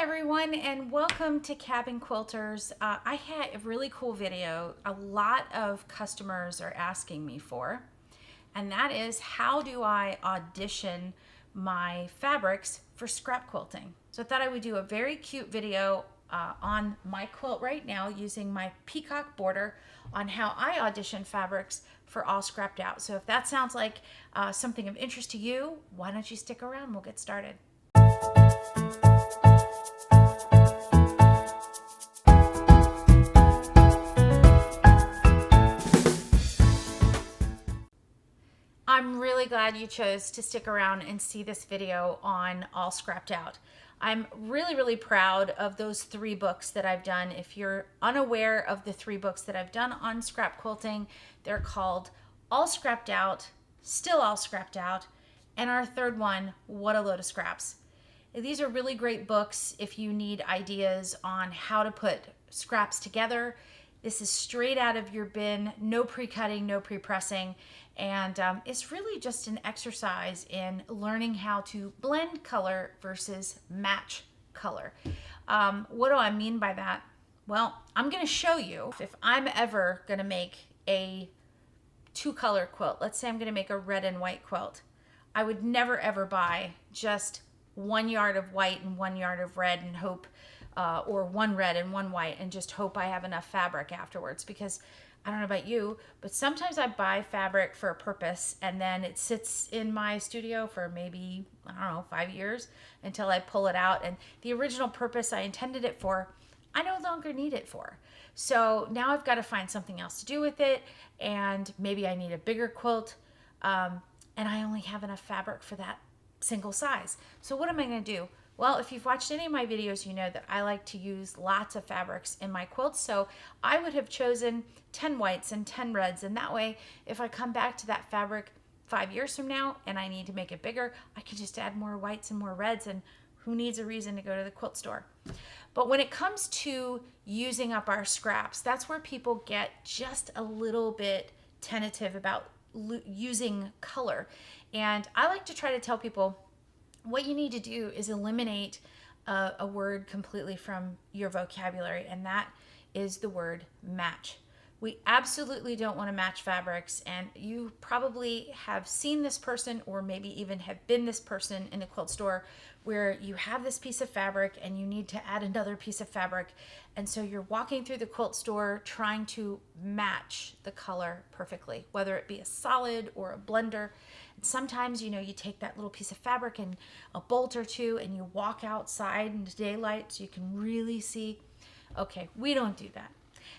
everyone, and welcome to Cabin Quilters. I had a really cool video a lot of customers are asking me for, and that is how do I audition my fabrics for scrap quilting. So I thought I would do a very cute video on my quilt right now using my peacock border on how I audition fabrics for all scrapped out. So if that sounds like something of interest to you, why don't you stick around? We'll get started. I'm really glad you chose to stick around and see this video on All Scrapped Out. I'm really proud of those 3 books that I've done. If you're unaware of the 3 books that I've done on scrap quilting, they're called All Scrapped Out, Still All Scrapped Out, and our 3rd one, What a Load of Scraps. These are really great books if you need ideas on how to put scraps together. This is straight out of your bin, no pre-cutting, no pre-pressing, and it's really just an exercise in learning how to blend color versus match color. What do I mean by that? Well, I'm going to show you if I'm ever going to make a 2-color quilt. Let's say I'm going to make a red and white quilt. I would never ever buy just 1 yard of white and 1 yard of red and hope or 1 red and 1 white and just hope I have enough fabric afterwards, because I don't know about you, but sometimes I buy fabric for a purpose and then it sits in my studio for maybe, I don't know, 5 years until I pull it out, and the original purpose I intended it for, I no longer need it for. So now I've got to find something else to do with it, and maybe I need a bigger quilt, and I only have enough fabric for that single size. So what am I going to do? Well, if you've watched any of my videos, you know that I like to use lots of fabrics in my quilts. So I would have chosen 10 whites and 10 reds. And that way, if I come back to that fabric 5 years from now and I need to make it bigger, I can just add more whites and more reds. And who needs a reason to go to the quilt store? But when it comes to using up our scraps, that's where people get just a little bit tentative about using color. And I like to try to tell people, what you need to do is eliminate a word completely from your vocabulary, and that is the word match. We absolutely don't want to match fabrics, and you probably have seen this person or maybe even have been this person in the quilt store where you have this piece of fabric and you need to add another piece of fabric, and so you're walking through the quilt store trying to match the color perfectly, whether it be a solid or a blender. Sometimes, you know, you take that little piece of fabric and a bolt or two and you walk outside in the daylight so you can really see. Okay, we don't do that.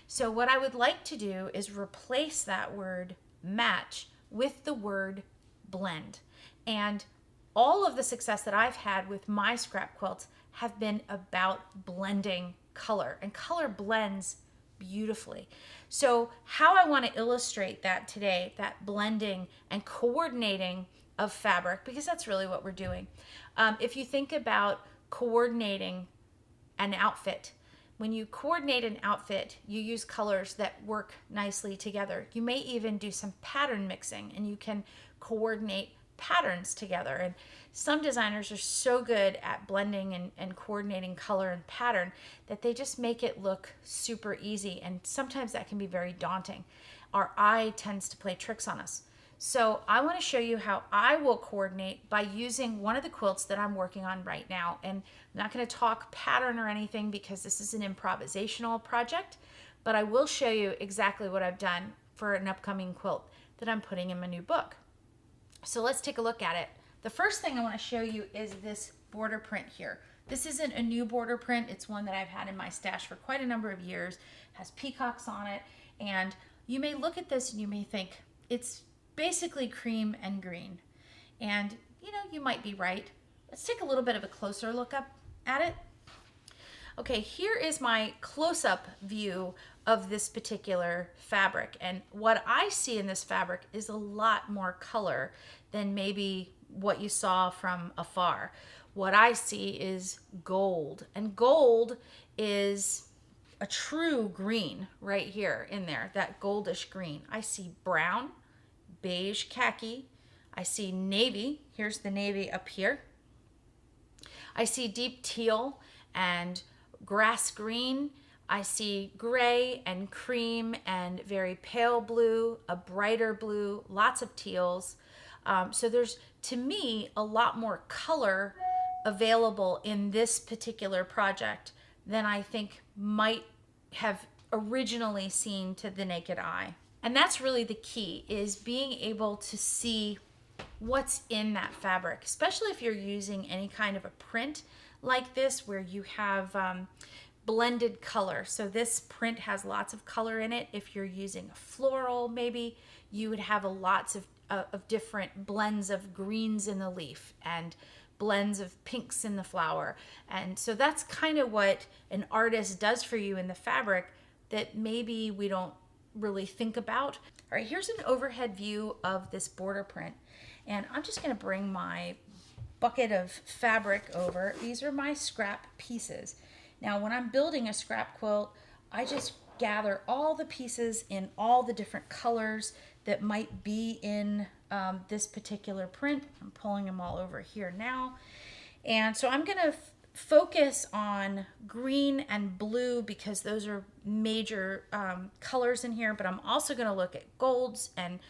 So what I would like to do is replace that word match with the word blend. And all of the success that I've had with my scrap quilts have been about blending color, and color blends beautifully. So how I want to illustrate that today, that blending and coordinating of fabric, because that's really what we're doing. If you think about coordinating an outfit, when you coordinate an outfit, you use colors that work nicely together. You may even do some pattern mixing, and you can coordinate patterns together. And some designers are so good at blending and coordinating color and pattern that they just make it look super easy, and sometimes that can be very daunting. Our eye tends to play tricks on us. So I want to show you how I will coordinate by using one of the quilts that I'm working on right now. And I'm not going to talk pattern or anything because this is an improvisational project, but I will show you exactly what I've done for an upcoming quilt that I'm putting in my new book. So let's take a look at it. The first thing I want to show you is this border print here. This isn't a new border print. It's one that I've had in my stash for quite a number of years. It has peacocks on it. And you may look at this and you may think it's basically cream and green. And you know, you might be right. Let's take a little bit of a closer look up at it. Okay, here is my close-up view of this particular fabric, and what I see in this fabric is a lot more color than maybe what you saw from afar. What I see is gold, and gold is a true green right here in there, that goldish green. I see brown, beige, khaki. I see navy. Here's the navy up here. I see deep teal and grass green. I see gray and cream and very pale blue, a brighter blue, lots of teals. So there's, to me, a lot more color available in this particular project than I think might have originally seen to the naked eye. And that's really the key, is being able to see what's in that fabric, especially if you're using any kind of a print like this where you have blended color. So this print has lots of color in it. If you're using a floral, maybe you would have lots of different blends of greens in the leaf and blends of pinks in the flower. And so that's kind of what an artist does for you in the fabric that maybe we don't really think about. All right, here's an overhead view of this border print. And I'm just gonna bring my bucket of fabric over. These are my scrap pieces. Now, when I'm building a scrap quilt, I just gather all the pieces in all the different colors that might be in this particular print. I'm pulling them all over here now. And so I'm gonna focus on green and blue because those are major colors in here, but I'm also gonna look at golds and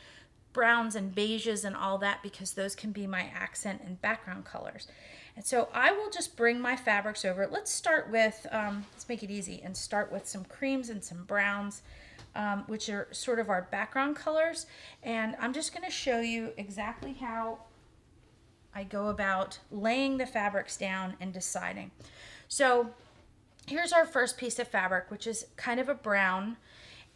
browns and beiges and all that because those can be my accent and background colors. And so I will just bring my fabrics over. Let's start with, let's make it easy and start with some creams and some browns, which are sort of our background colors. And I'm just gonna show you exactly how I go about laying the fabrics down and deciding. So here's our first piece of fabric, which is kind of a brown.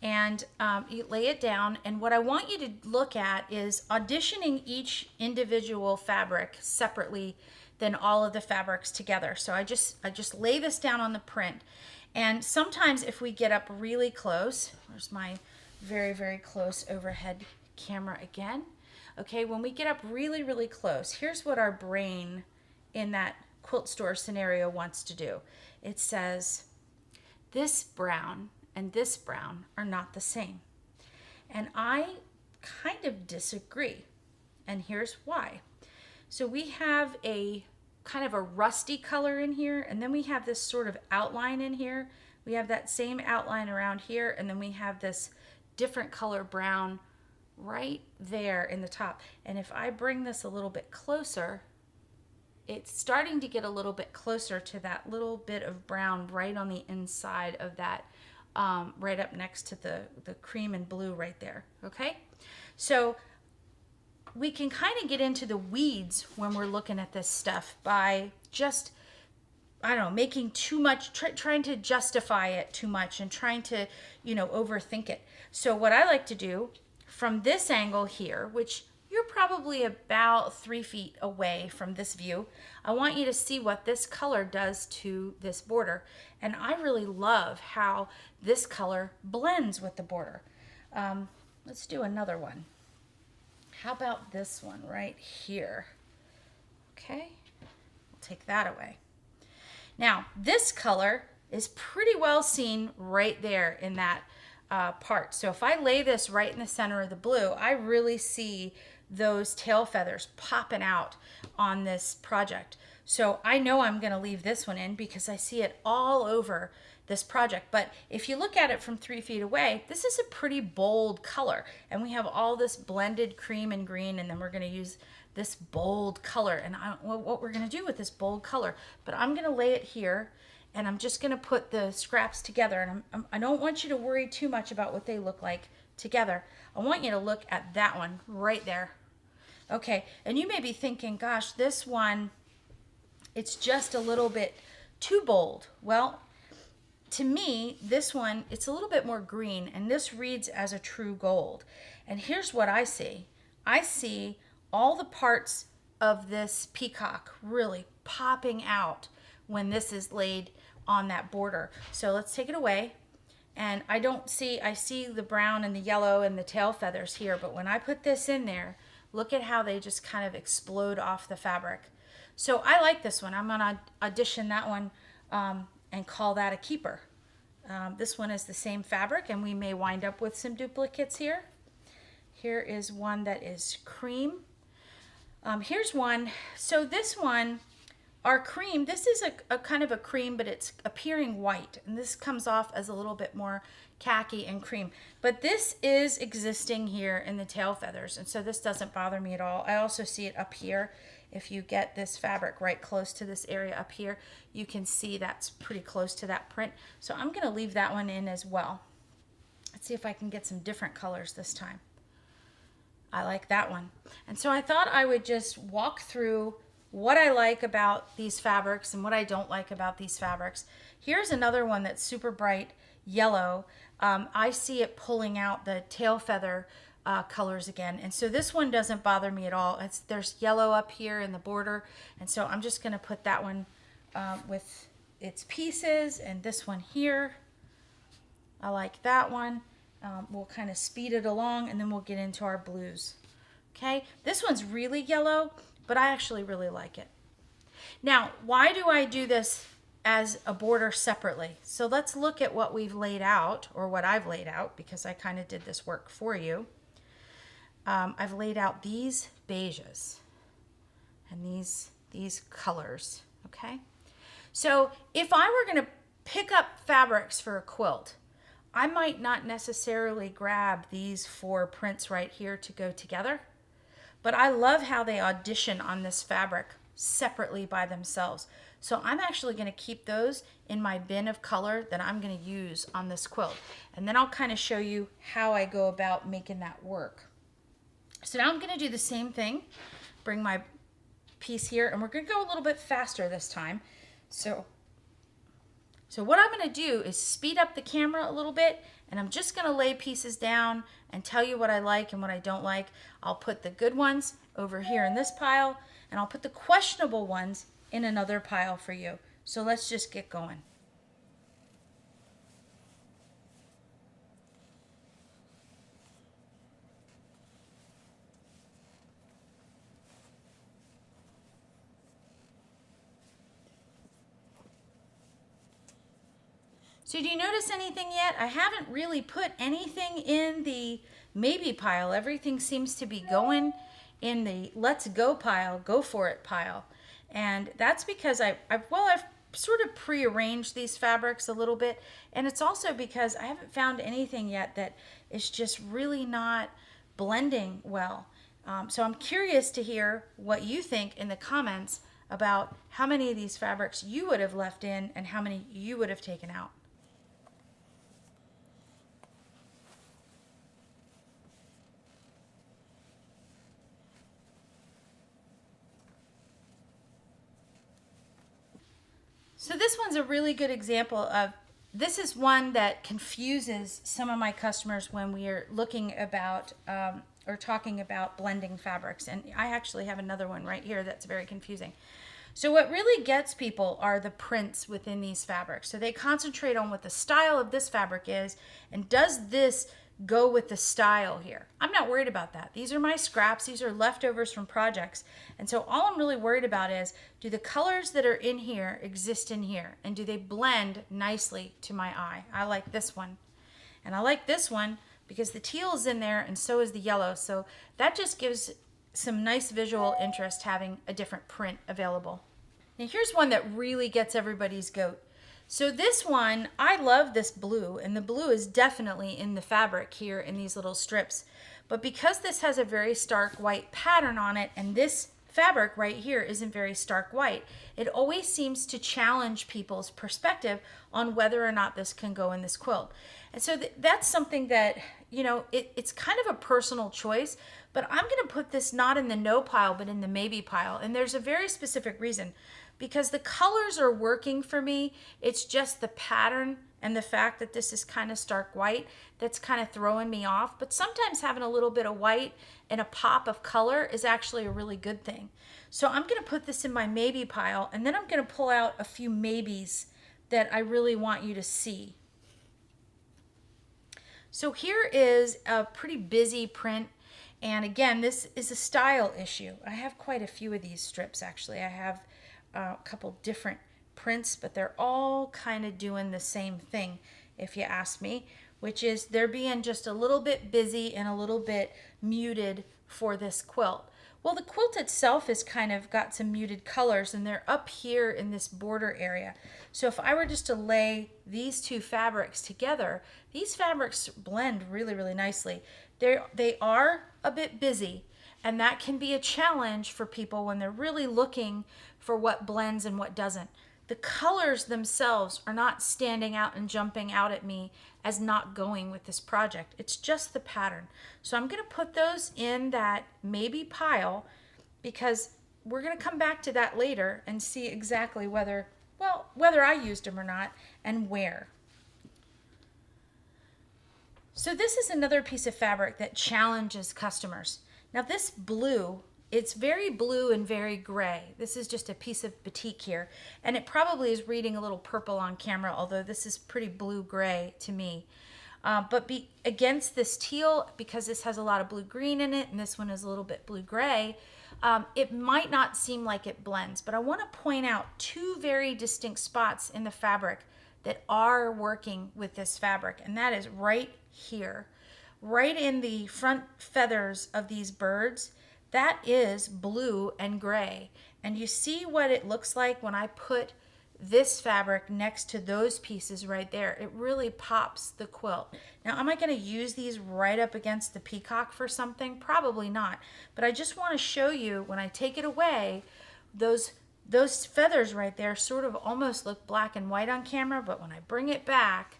And you lay it down, and what I want you to look at is auditioning each individual fabric separately than all of the fabrics together. So I just lay this down on the print, and sometimes if we get up really close, there's my very, very close overhead camera again. Okay, when we get up really, really close, here's what our brain in that quilt store scenario wants to do. It says, this brown and this brown are not the same. And I kind of disagree. And here's why. So we have a kind of a rusty color in here, and then we have this sort of outline in here. We have that same outline around here, and then we have this different color brown right there in the top. And if I bring this a little bit closer, it's starting to get a little bit closer to that little bit of brown right on the inside of that, right up next to the cream and blue right there, okay? So we can kind of get into the weeds when we're looking at this stuff by just, I don't know, making too much, trying to justify it too much and trying to, you know, overthink it. So what I like to do from this angle here, which you're probably about 3 feet away from this view, I want you to see what this color does to this border. And I really love how this color blends with the border. Let's do another one. How about this one right here? Okay, we'll take that away. Now, this color is pretty well seen right there in that part. So if I lay this right in the center of the blue, I really see those tail feathers popping out on this project. So I know I'm going to leave this one in because I see it all over this project. But if you look at it from 3 feet away, this is a pretty bold color. And we have all this blended cream and green, and then we're going to use this bold color. And I don't know what we're going to do with this bold color, but I'm going to lay it here, and I'm just going to put the scraps together. And I don't want you to worry too much about what they look like together. I want you to look at that one right there. Okay, and you may be thinking, gosh, this one, it's just a little bit too bold. Well, to me, this one, it's a little bit more green, and this reads as a true gold. And here's what I see. I see all the parts of this peacock really popping out when this is laid on that border. So let's take it away. And I see the brown and the yellow and the tail feathers here, but when I put this in there, look at how they just kind of explode off the fabric. So I like this one. I'm gonna audition that one and call that a keeper. This one is the same fabric, and we may wind up with some duplicates here. Here is one that is cream. Here's one. So this one our cream, this is a kind of a cream, but it's appearing white. And this comes off as a little bit more khaki and cream. But this is existing here in the tail feathers. And so this doesn't bother me at all. I also see it up here. If you get this fabric right close to this area up here, you can see that's pretty close to that print. So I'm going to leave that one in as well. Let's see if I can get some different colors this time. I like that one. And so I thought I would just walk through what I like about these fabrics and what I don't like about these fabrics. Here's another one that's super bright yellow. I see it pulling out the tail feather colors again. And so this one doesn't bother me at all. There's yellow up here in the border. And so I'm just going to put that one with its pieces, and this one here. I like that one. We'll kind of speed it along, and then we'll get into our blues. Okay, this one's really yellow, but I actually really like it. Now, why do I do this as a border separately? So let's look at what we've laid out, or what I've laid out, because I kind of did this work for you. I've laid out these beiges and these colors, okay? So if I were going to pick up fabrics for a quilt, I might not necessarily grab these 4 prints right here to go together, but I love how they audition on this fabric separately by themselves. So I'm actually going to keep those in my bin of color that I'm going to use on this quilt. And then I'll kind of show you how I go about making that work. So now I'm going to do the same thing. Bring my piece here, and we're going to go a little bit faster this time. So what I'm going to do is speed up the camera a little bit, and I'm just going to lay pieces down and tell you what I like and what I don't like. I'll put the good ones over here in this pile, and I'll put the questionable ones in another pile for you. So let's just get going. So do you notice anything yet? I haven't really put anything in the maybe pile. Everything seems to be going in the let's go pile, go for it pile. And that's because I've sort of prearranged these fabrics a little bit. And it's also because I haven't found anything yet that is just really not blending well. So I'm curious to hear what you think in the comments about how many of these fabrics you would have left in and how many you would have taken out. So this one's a really good example of, this is one that confuses some of my customers when we are looking about or talking about blending fabrics. And I actually have another one right here that's very confusing. So what really gets people are the prints within these fabrics. So they concentrate on what the style of this fabric is, and does this go with the style here? I'm not worried about that. These are my scraps. These are leftovers from projects. And so all I'm really worried about is, do the colors that are in here exist in here? And do they blend nicely to my eye? I like this one. And I like this one because the teal is in there and so is the yellow. So that just gives some nice visual interest having a different print available. Now here's one that really gets everybody's goat. So this one, I love this blue, and the blue is definitely in the fabric here in these little strips. But because this has a very stark white pattern on it, and this fabric right here isn't very stark white, it always seems to challenge people's perspective on whether or not this can go in this quilt. And so that's something that, you know, it's kind of a personal choice, but I'm going to put this not in the no pile, but in the maybe pile. And there's a very specific reason. Because the colors are working for me, it's just the pattern and the fact that this is kind of stark white that's kind of throwing me off. But sometimes having a little bit of white and a pop of color is actually a really good thing. So I'm going to put this in my maybe pile, and then I'm going to pull out a few maybes that I really want you to see. So here is a pretty busy print. And again, this is a style issue. I have quite a few of these strips actually. I have a couple different prints, but they're all kind of doing the same thing, if you ask me, which is they're being just a little bit busy and a little bit muted for this quilt. Well, the quilt itself is kind of got some muted colors, and they're up here in this border area. So if I were just to lay these two fabrics together, these fabrics blend really, really nicely. They are a bit busy, and that can be a challenge for people when they're really looking for what blends and what doesn't. The colors themselves are not standing out and jumping out at me as not going with this project. It's just the pattern. So I'm going to put those in that maybe pile, because we're going to come back to that later and see exactly whether I used them or not and where. So this is another piece of fabric that challenges customers. Now this blue, it's very blue and very gray. This is just a piece of batik here, and it probably is reading a little purple on camera, although this is pretty blue-gray to me. But against this teal, because this has a lot of blue-green in it, and this one is a little bit blue-gray, it might not seem like it blends, but I want to point out two very distinct spots in the fabric that are working with this fabric, and that is right here. Right in the front feathers of these birds, that is blue and gray. And you see what it looks like when I put this fabric next to those pieces right there. It really pops the quilt. Now, am I going to use these right up against the peacock for something? Probably not. But I just want to show you, when I take it away, those feathers right there sort of almost look black and white on camera, but when I bring it back,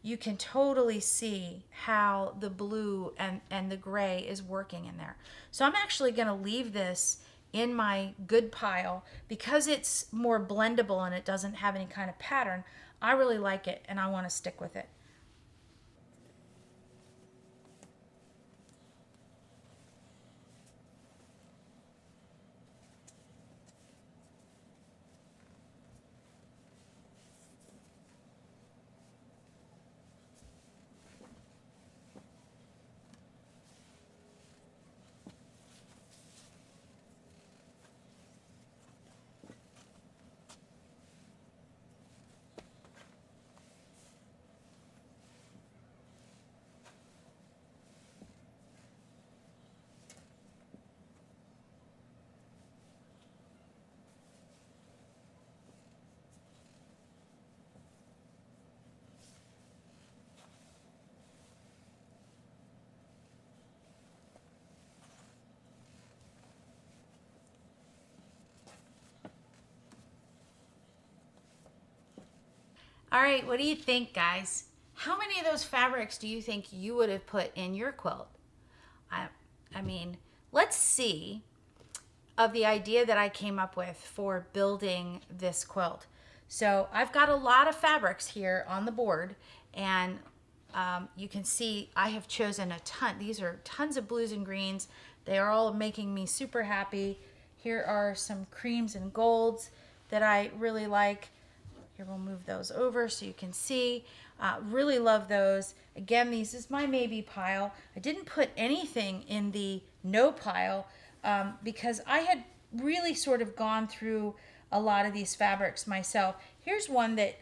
you can totally see how the blue and the gray is working in there. So I'm actually going to leave this in my good pile because it's more blendable and it doesn't have any kind of pattern. I really like it and I want to stick with it. All right, what do you think, guys? How many of those fabrics do you think you would have put in your quilt? I mean, let's see of the idea that I came up with for building this quilt. So I've got a lot of fabrics here on the board, and you can see I have chosen a ton. These are tons of blues and greens. They are all making me super happy. Here are some creams and golds that I really like. Here, we'll move those over so you can see. Really love those. Again, this is my maybe pile. I didn't put anything in the no pile because I had really sort of gone through a lot of these fabrics myself. Here's one that,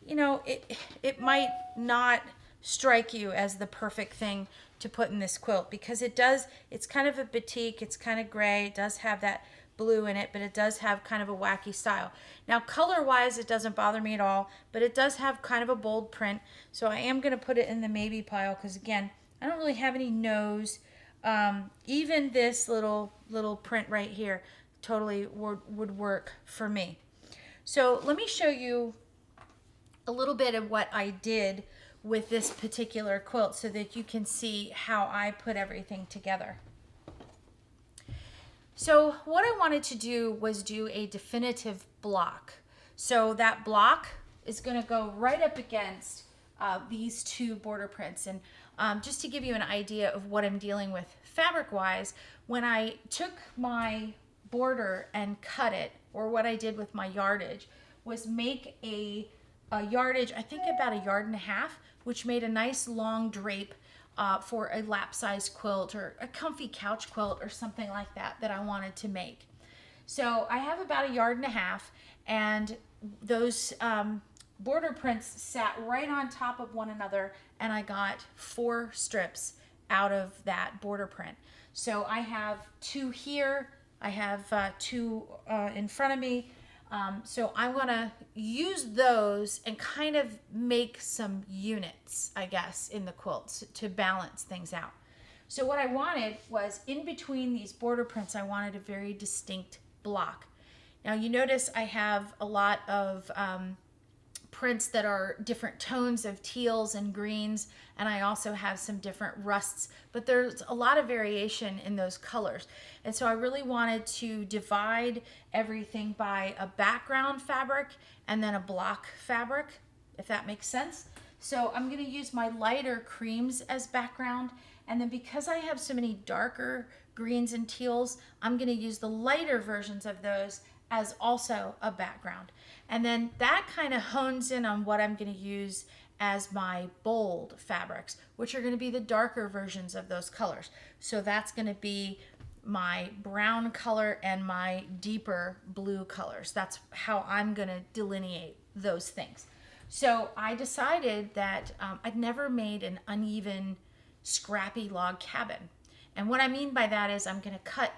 you know, it might not strike you as the perfect thing to put in this quilt because it's kind of a batik, it's kind of gray, it does have that blue in it, but it does have kind of a wacky style. Now, color-wise, it doesn't bother me at all, but it does have kind of a bold print, so I am going to put it in the maybe pile because, again, I don't really have any no's. Even this little print right here totally would work for me. So let me show you a little bit of what I did with this particular quilt so that you can see how I put everything together. So what I wanted to do was do a definitive block. So that block is going to go right up against these two border prints. And just to give you an idea of what I'm dealing with fabric-wise, when I took my border and cut it, or what I did with my yardage, was make a yardage, I think about 1.5 yards, which made a nice long drape for a lap-size quilt or a comfy couch quilt or something like that I wanted to make. So I have about 1.5 yards, and those border prints sat right on top of one another, and I got 4 strips out of that border print. So I have two here, I have two in front of me. So I'm gonna use those and kind of make some units, I guess, in the quilts to balance things out. So what I wanted was, in between these border prints, I wanted a very distinct block. Now you notice I have a lot of prints that are different tones of teals and greens, and I also have some different rusts, but there's a lot of variation in those colors. And so I really wanted to divide everything by a background fabric and then a block fabric, if that makes sense. So I'm going to use my lighter creams as background, and then because I have so many darker greens and teals, I'm going to use the lighter versions of those as also a background. And then that kind of hones in on what I'm going to use as my bold fabrics, which are going to be the darker versions of those colors. So that's going to be my brown color and my deeper blue colors. That's how I'm going to delineate those things. So I decided that I'd never made an uneven scrappy log cabin. And what I mean by that is I'm going to cut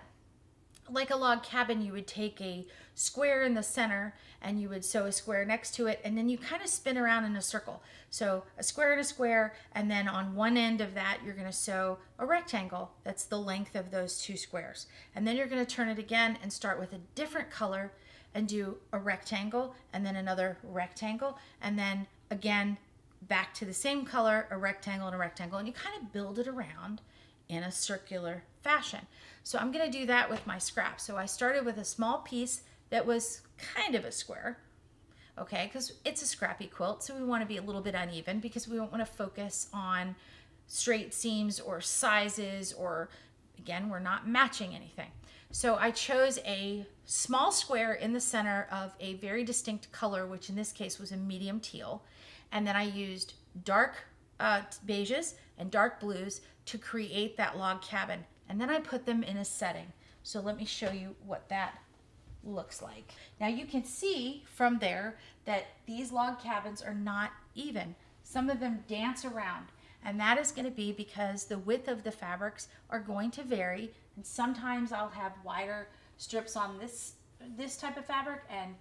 like a log cabin. You would take a square in the center and you would sew a square next to it, and then you kind of spin around in a circle. So a square and a square, and then on one end of that you're going to sew a rectangle that's the length of those two squares. And then you're going to turn it again and start with a different color and do a rectangle and then another rectangle, and then again back to the same color, a rectangle and a rectangle, and you kind of build it around in a circular fashion. So I'm going to do that with my scrap. So I started with a small piece that was kind of a square, okay, because it's a scrappy quilt, so we want to be a little bit uneven because we don't want to focus on straight seams or sizes, or again, we're not matching anything. So I chose a small square in the center of a very distinct color, which in this case was a medium teal, and then I used dark beiges and dark blues to create that log cabin, and then I put them in a setting. So let me show you what that looks like. Now you can see from there that these log cabins are not even. Some of them dance around, and that is going to be because the width of the fabrics are going to vary, and sometimes I'll have wider strips on this type of fabric and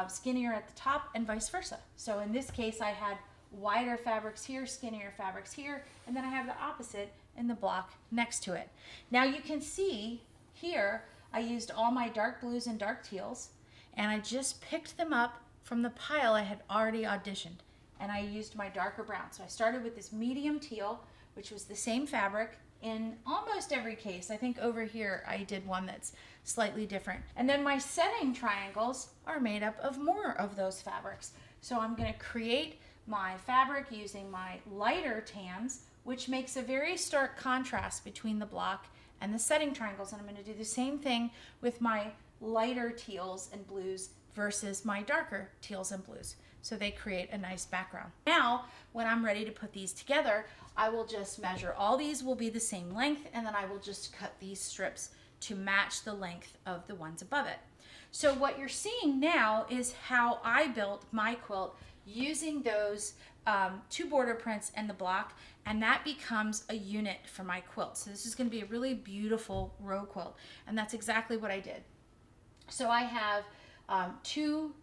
skinnier at the top, and vice versa. So in this case I had wider fabrics here, skinnier fabrics here, and then I have the opposite in the block next to it. Now you can see here I used all my dark blues and dark teals, and I just picked them up from the pile I had already auditioned, and I used my darker brown. So I started with this medium teal, which was the same fabric in almost every case. I think over here I did one that's slightly different. And then my setting triangles are made up of more of those fabrics. So I'm going to create my fabric using my lighter tans, which makes a very stark contrast between the block and the setting triangles. And I'm going to do the same thing with my lighter teals and blues versus my darker teals and blues. So they create a nice background. Now, when I'm ready to put these together, I will just measure. All these will be the same length, and then I will just cut these strips to match the length of the ones above it. So what you're seeing now is how I built my quilt using those two border prints and the block, and that becomes a unit for my quilt. So this is going to be a really beautiful row quilt, and that's exactly what I did. So I have two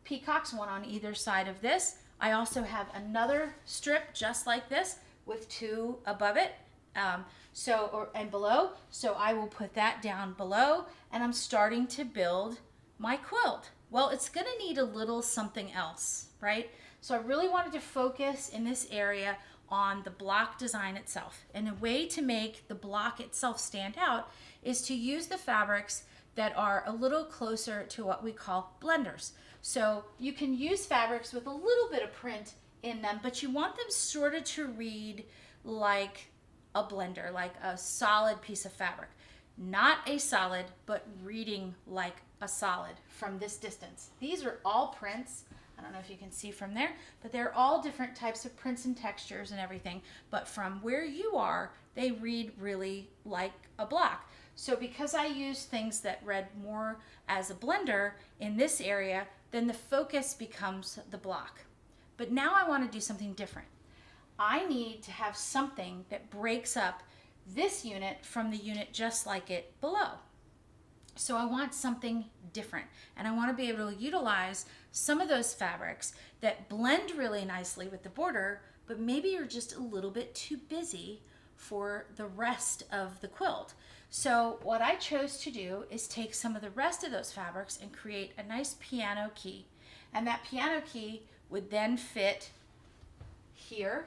peacocks, one on either side of this. I also have another strip just like this with two above it and below. So I will put that down below, and I'm starting to build my quilt. Well, it's going to need a little something else, right? So I really wanted to focus in this area on the block design itself. And a way to make the block itself stand out is to use the fabrics that are a little closer to what we call blenders. So you can use fabrics with a little bit of print in them, but you want them sort of to read like a blender, like a solid piece of fabric. Not a solid, but reading like a solid from this distance. These are all prints. I don't know if you can see from there, but they're all different types of prints and textures and everything. But from where you are, they read really like a block. So because I use things that read more as a blender in this area, then the focus becomes the block. But now I want to do something different. I need to have something that breaks up this unit from the unit just like it below. So I want something different, and I want to be able to utilize some of those fabrics that blend really nicely with the border, but maybe you're just a little bit too busy for the rest of the quilt. So what I chose to do is take some of the rest of those fabrics and create a nice piano key. And that piano key would then fit here,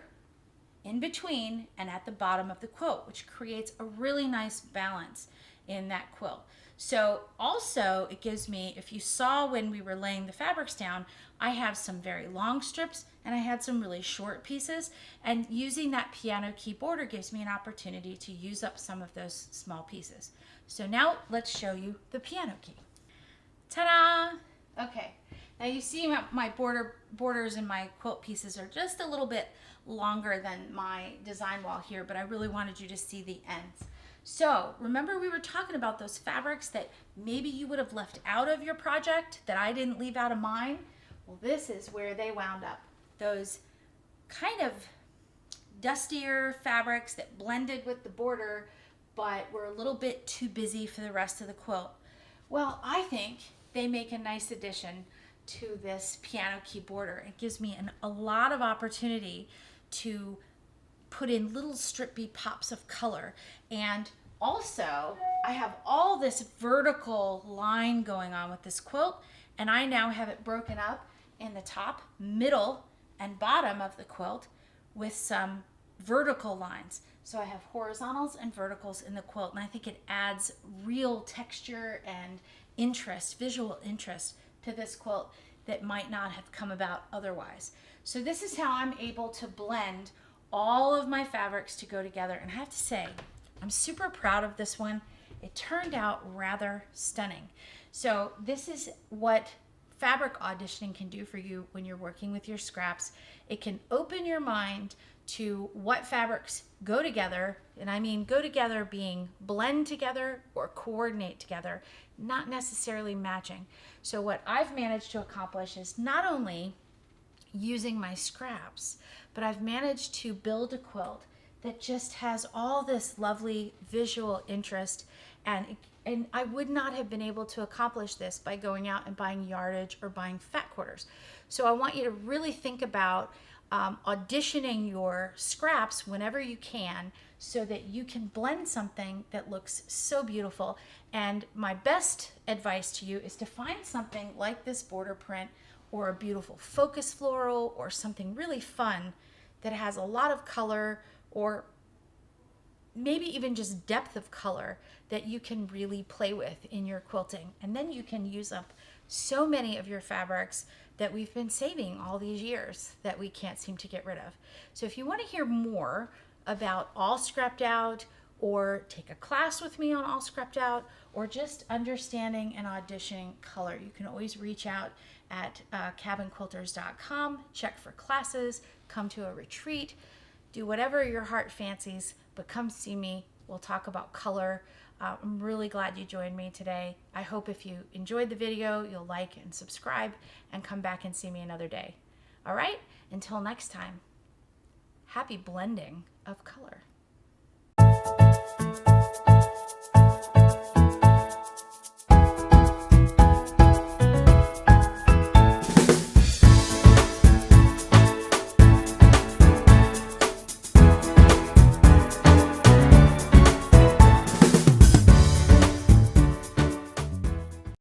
in between, and at the bottom of the quilt, which creates a really nice balance in that quilt. So also it gives me, if you saw when we were laying the fabrics down, I have some very long strips and I had some really short pieces, and using that piano key border gives me an opportunity to use up some of those small pieces. So now let's show you the piano key. Ta-da! Okay, now you see my borders and my quilt pieces are just a little bit longer than my design wall here, but I really wanted you to see the ends. So remember, we were talking about those fabrics that maybe you would have left out of your project that I didn't leave out of mine. Well, this is where they wound up. Those kind of dustier fabrics that blended with the border, but were a little bit too busy for the rest of the quilt. Well, I think they make a nice addition to this piano key border. It gives me a lot of opportunity to put in little strippy pops of color. And also I have all this vertical line going on with this quilt, and I now have it broken up in the top, middle, and bottom of the quilt with some vertical lines. So I have horizontals and verticals in the quilt, and I think it adds real texture and interest, visual interest to this quilt that might not have come about otherwise. So this is how I'm able to blend all of my fabrics to go together. And I have to say, I'm super proud of this one. It turned out rather stunning. So this is what fabric auditioning can do for you when you're working with your scraps. It can open your mind to what fabrics go together, and I mean go together being blend together or coordinate together, not necessarily matching. So what I've managed to accomplish is not only using my scraps, but I've managed to build a quilt that just has all this lovely visual interest, and I would not have been able to accomplish this by going out and buying yardage or buying fat quarters. So I want you to really think about auditioning your scraps whenever you can, so that you can blend something that looks so beautiful. And my best advice to you is to find something like this border print, or a beautiful focus floral, or something really fun that has a lot of color, or maybe even just depth of color that you can really play with in your quilting. And then you can use up so many of your fabrics that we've been saving all these years that we can't seem to get rid of. So if you want to hear more about All Scrapped Out, or take a class with me on All Scrapped Out, or just understanding and auditioning color, you can always reach out at cabinquilters.com, check for classes, come to a retreat, do whatever your heart fancies, but come see me. We'll talk about color. I'm really glad you joined me today. I hope if you enjoyed the video, you'll like and subscribe and come back and see me another day. All right, until next time, happy blending of color.